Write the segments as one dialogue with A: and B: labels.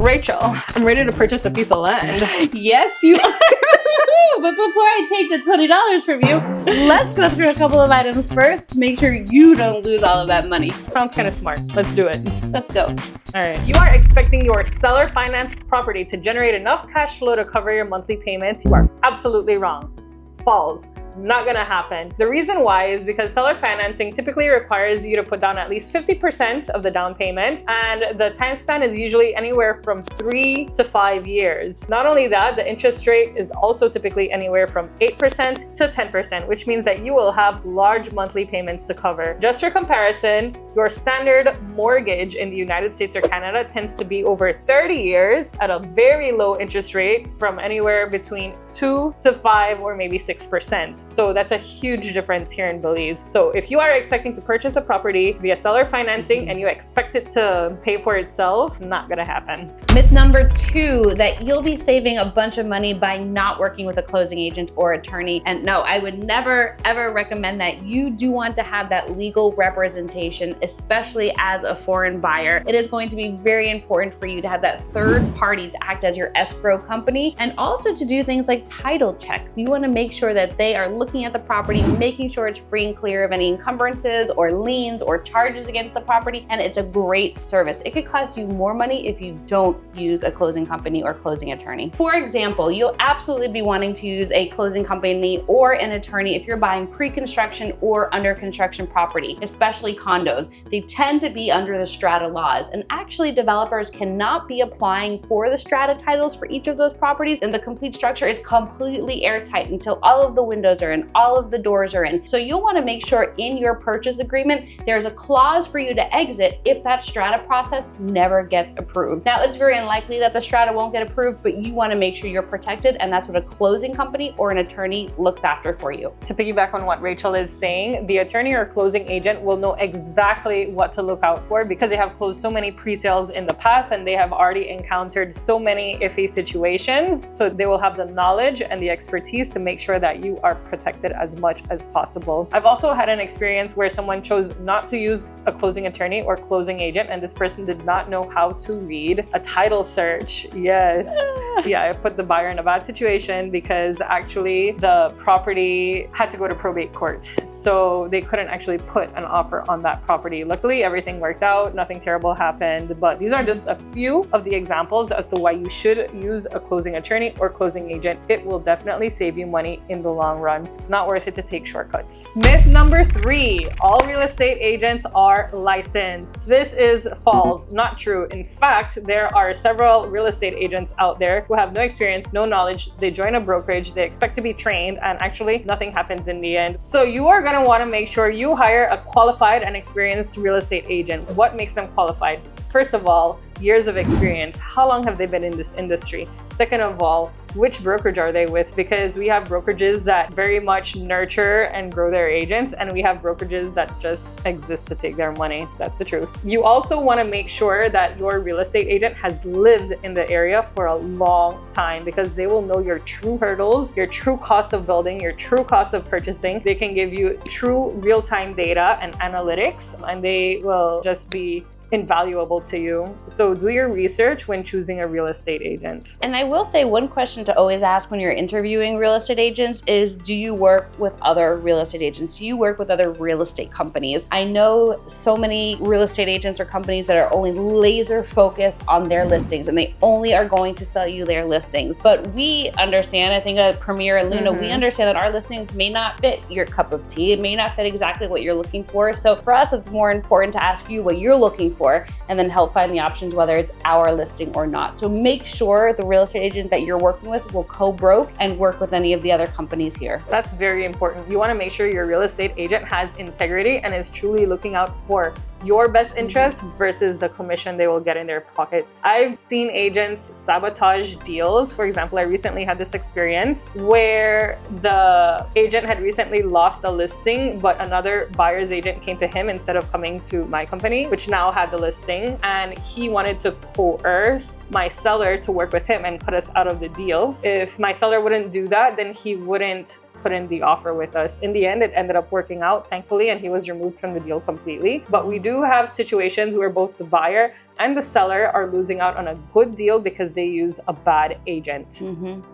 A: Rachel, I'm ready to purchase a piece of land.
B: Yes, you are. But before I take the $20 from you, let's go through a couple of items first to make sure you don't lose all of that money.
A: Sounds kind of smart. Let's do it.
B: Let's go.
A: All right. You are expecting your seller financed property to generate enough cash flow to cover your monthly payments. You are absolutely wrong. False. Not gonna happen. The reason why is because seller financing typically requires you to put down at least 50% of the down payment, and the time span is usually anywhere from 3 to 5 years. Not only that, the interest rate is also typically anywhere from 8% to 10%, which means that you will have large monthly payments to cover. Just for comparison, your standard mortgage in the United States or Canada tends to be over 30 years at a very low interest rate from anywhere between 2 to 5 or maybe 6%. So that's a huge difference here in Belize. So if you are expecting to purchase a property via seller financing and you expect it to pay for itself, not gonna happen.
B: Myth number 2, that you'll be saving a bunch of money by not working with a closing agent or attorney. And no, I would never ever recommend that. You do want to have that legal representation, especially as a foreign buyer. It is going to be very important for you to have that third party to act as your escrow company, and also to do things like title checks. You want to make sure that they are looking at the property, making sure it's free and clear of any encumbrances or liens or charges against the property, and it's a great service. It could cost you more money if you don't use a closing company or closing attorney. For example, you'll absolutely be wanting to use a closing company or an attorney if you're buying pre-construction or under construction property, especially condos. They tend to be under the strata laws, and actually developers cannot be applying for the strata titles for each of those properties, and the complete structure is completely airtight until all of the windows are in, all of the doors are in. So you'll want to make sure in your purchase agreement there's a clause for you to exit if that strata process never gets approved. Now, it's very unlikely that the strata won't get approved, but you want to make sure you're protected, and that's what a closing company or an attorney looks after for you.
A: To piggyback on what Rachel is saying, the attorney or closing agent will know exactly what to look out for because they have closed so many pre-sales in the past and they have already encountered so many iffy situations. So they will have the knowledge and the expertise to make sure that you are protected as much as possible. I've also had an experience where someone chose not to use a closing attorney or closing agent, and this person did not know how to read a title search. Yes. Yeah, I put the buyer in a bad situation because actually the property had to go to probate court. So they couldn't actually put an offer on that property. Luckily, everything worked out. Nothing terrible happened. But these are just a few of the examples as to why you should use a closing attorney or closing agent. It will definitely save you money in the long run. It's not worth it to take shortcuts. Myth number 3, all real estate agents are licensed. This is false, not true. In fact, there are several real estate agents out there who have no experience, no knowledge. They join a brokerage, they expect to be trained, and actually nothing happens in the end. So you are gonna wanna make sure you hire a qualified and experienced real estate agent. What makes them qualified? First of all, years of experience. How long have they been in this industry? Second of all, which brokerage are they with? Because we have brokerages that very much nurture and grow their agents, and we have brokerages that just exist to take their money. That's the truth. You also want to make sure that your real estate agent has lived in the area for a long time, because they will know your true hurdles, your true cost of building, your true cost of purchasing. They can give you true real-time data and analytics, and they will just be invaluable to you. So do your research when choosing a real estate agent.
B: And I will say, one question to always ask when you're interviewing real estate agents is, do you work with other real estate agents? Do you work with other real estate companies? I know so many real estate agents or companies that are only laser focused on their listings, and they only are going to sell you their listings. But we understand, I think at Premier and Luna, we understand that our listings may not fit your cup of tea. It may not fit exactly what you're looking for. So for us, it's more important to ask you what you're looking for, and then help find the options whether it's our listing or not. So make sure the real estate agent that you're working with will co-broke and work with any of the other companies here.
A: That's very important. You want to make sure your real estate agent has integrity and is truly looking out for your best interest versus the commission they will get in their pocket. I've seen agents sabotage deals. For example, I recently had this experience where the agent had recently lost a listing, but another buyer's agent came to him instead of coming to my company, which now had the listing, and he wanted to coerce my seller to work with him and put us out of the deal. If my seller wouldn't do that, then he wouldn't put in the offer with us. In the end, it ended up working out, thankfully, and he was removed from the deal completely. But we do have situations where both the buyer and the seller are losing out on a good deal because they use a bad agent.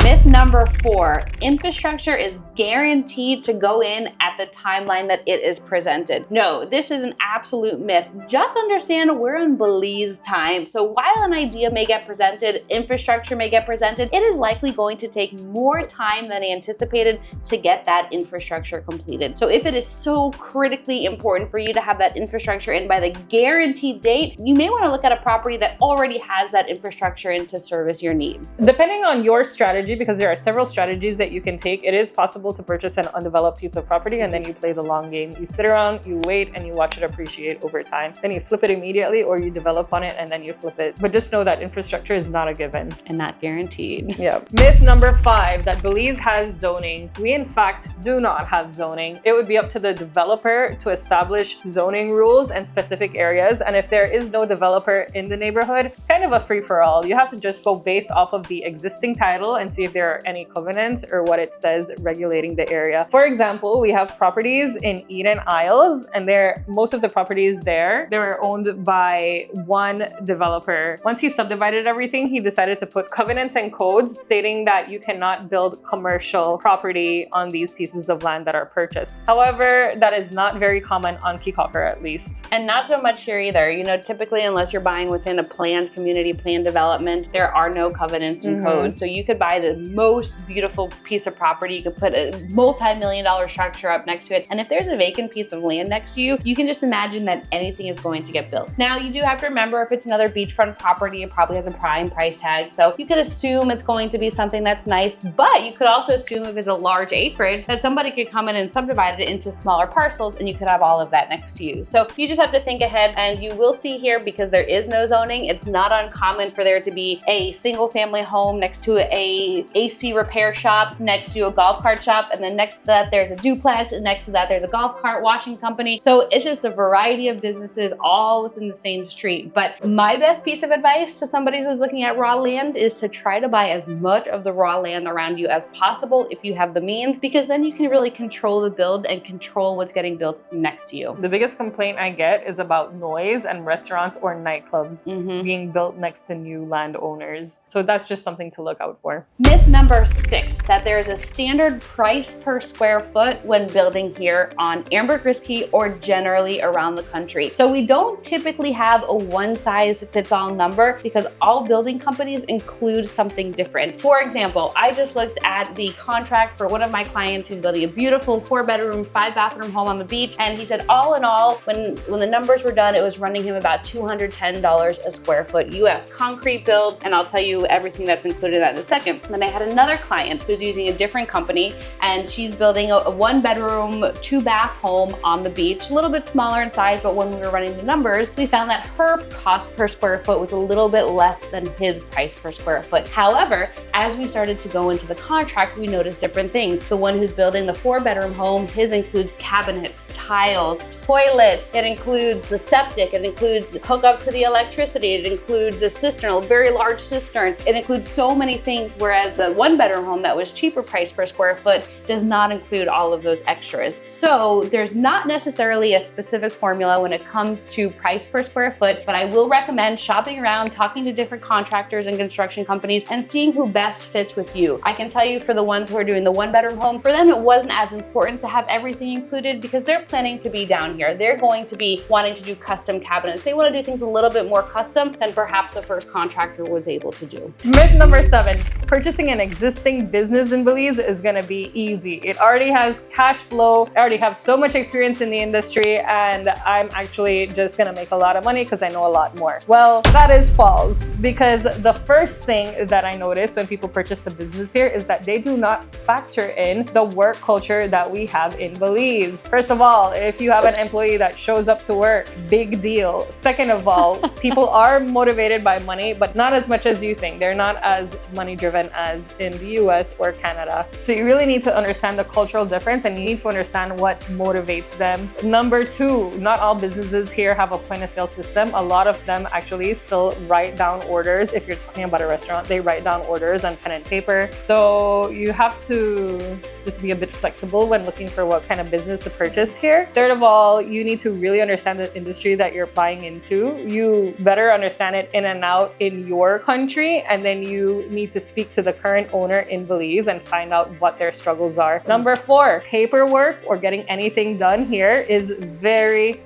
B: Myth number 4, infrastructure is guaranteed to go in at the timeline that it is presented. No, this is an absolute myth. Just understand we're in Belize time. So while an idea may get presented, infrastructure may get presented, it is likely going to take more time than anticipated to get that infrastructure completed. So if it is so critically important for you to have that infrastructure in by the guaranteed date, you may want to look at a property that already has that infrastructure in to service your needs.
A: Depending on your strategy, because there are several strategies that you can take, it is possible to purchase an undeveloped piece of property and then you play the long game. You sit around, you wait, and you watch it appreciate over time. Then you flip it immediately, or you develop on it and then you flip it. But just know that infrastructure is not a given.
B: And not guaranteed.
A: Yeah. Myth number 5, that Belize has zoning. We in fact do not have zoning. It would be up to the developer to establish zoning rules and specific areas. And if there is no developer in the neighborhood, it's kind of a free-for-all. You have to just go based off of the existing title and see if there are any covenants or what it says regulating the area. For example, we have properties in Eden Isles, and most of the properties there, they were owned by one developer. Once he subdivided everything, he decided to put covenants and codes stating that you cannot build commercial property on these pieces of land that are purchased. However, that is not very common on Kikocker, at least.
B: And not so much here either. You know, typically, unless you're buying within a planned community, planned development, there are no covenants and codes. So you could buy the most beautiful piece of property. You could put a multi-million-dollar structure up next to it. And if there's a vacant piece of land next to you, you can just imagine that anything is going to get built. Now, you do have to remember, if it's another beachfront property, it probably has a prime price tag. So you could assume it's going to be something that's nice, but you could also assume if it's a large acreage that somebody could come in and subdivide it into smaller parcels and you could have all of that next to you. So you just have to think ahead, and you will see here, because there is no zoning, it's not uncommon for there to be a single family home next to a AC repair shop, next to a golf cart shop, and then next to that there's a duplex, and next to that there's a golf cart washing company. So it's just a variety of businesses all within the same street. But my best piece of advice to somebody who's looking at raw land is to try to buy as much of the raw land around you as possible if you have the means, because then you can really control the build and control what's getting built next to you.
A: The biggest complaint I get is about noise and restaurants or nightclubs being built next to new landowners. So that's just something to look out for.
B: Myth number 6, that there is a standard price per square foot when building here on Amber-Grisky or generally around the country. So we don't typically have a one-size-fits-all number because all building companies include something different. For example, I just looked at the contract for one of my clients who's building a beautiful 4-bedroom, 5-bathroom home on the beach, and he said all in all, when the numbers were done, it was running him about $210 a square foot US concrete build, and I'll tell you everything that's included in that in a second. Then I had another client who's using a different company, and she's building a 1-bedroom, 2-bath home on the beach, a little bit smaller in size, but when we were running the numbers, we found that her cost per square foot was a little bit less than his price per square foot. However, as we started to go into the contract, we noticed different things. The one who's building the 4-bedroom home, his includes cabinets, tiles, toilets, it includes the septic, it includes hookup to the electricity, it includes a cistern, a very large cistern, it includes so many things, whereas the 1-bedroom home that was cheaper price per square foot does not include all of those extras. So there's not necessarily a specific formula when it comes to price per square foot, but I will recommend shopping around, talking to different contractors and construction companies, and seeing who best fits with you. I can tell you, for the ones who are doing the 1-bedroom home, for them it wasn't as important to have everything included because they're planning to be down here. They're going to be wanting to do custom cabinets. They want to do things a little bit more custom than perhaps the first contractor was able to do.
A: Myth number 7, purchasing an existing business in Belize is going to be easy. It already has cash flow. I already have so much experience in the industry, and I'm actually just going to make a lot of money because I know a lot more. Well, that is false, because the first thing that I notice when people purchase a business here is that they do not factor in the work culture that we have in Belize. First of all, if you have an employee that shows up to work, big deal. Second of all, people are motivated by money, but not as much as you think. They're not as money driven as in the US or Canada. So you really need to understand the cultural difference, and you need to understand what motivates them. Number 2, not all businesses here have a point of sale system. A lot of them actually still write down orders. If you're talking about a restaurant, they write down orders on pen and paper. So you have to just be a bit flexible when looking for what kind of business to purchase here. Third of all, you need to really understand the industry that you're buying into. you better understand it in and out in your country, and then you need to speak to the current owner in Belize and find out what their struggles are. Number 4, paperwork or getting anything done here is very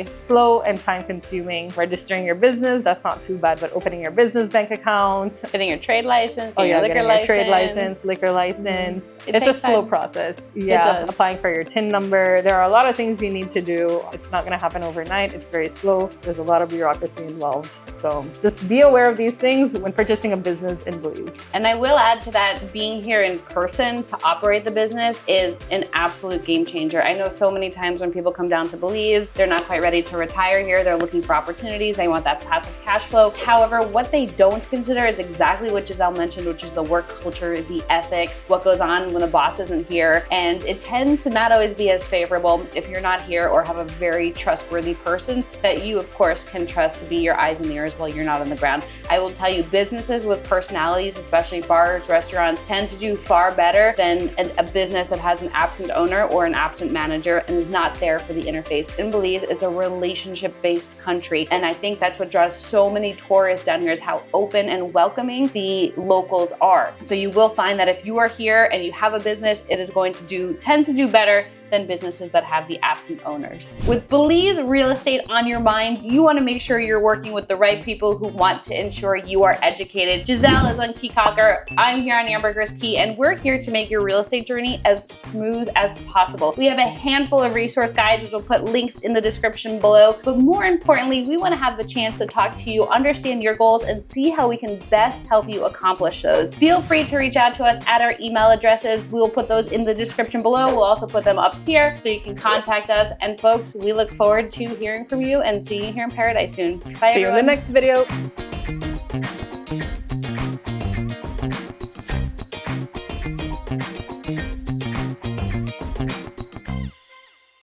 A: slow and time consuming. Registering your business, that's not too bad, but opening your business bank account,
B: Getting your trade license,
A: getting your
B: liquor license.
A: trade license, liquor license.
B: It
A: It's a
B: takes
A: slow
B: time.
A: process.
B: It
A: Yeah,
B: does.
A: applying for your TIN number. There are a lot of things you need to do. It's not going to happen overnight. It's very slow. There's a lot of bureaucracy involved. So just be aware of these things when purchasing a business in Belize.
B: And I will add to that, being here in person to operate the business is an absolute game changer. I know so many times when people come down to Belize, they're not quite ready to retire here. They're looking for opportunities. They want that passive cash flow. However, what they don't consider is exactly what Giselle mentioned, which is the work culture, the ethics, what goes on when the boss isn't here. And it tends to not always be as favorable if you're not here or have a very trustworthy person that you, of course, can trust to be your eyes and ears while you're not on the ground. I will tell you, businesses with personalities, especially bars, restaurants, tend to do far better than a business that has an absent owner or an absent manager and is not there for the interface. In Belize, it's a relationship-based country, and I think that's what draws so many tourists down here, is how open and welcoming the locals are. So you will find that if you are here and you have a business, it is going to tend to do better than businesses that have the absent owners. With Belize real estate on your mind, you want to make sure you're working with the right people who want to ensure you are educated. Giselle is on Key Conquer, I'm here on Ambergris Key, and we're here to make your real estate journey as smooth as possible. We have a handful of resource guides, which we'll put links in the description below, but more importantly, we want to have the chance to talk to you, understand your goals, and see how we can best help you accomplish those. Feel free to reach out to us at our email addresses. We will put those in the description below. We'll also put them up here so you can contact us. And folks, we look forward to hearing from you and seeing you here in paradise soon. Bye,
A: See you in the
B: everyone.
A: next video.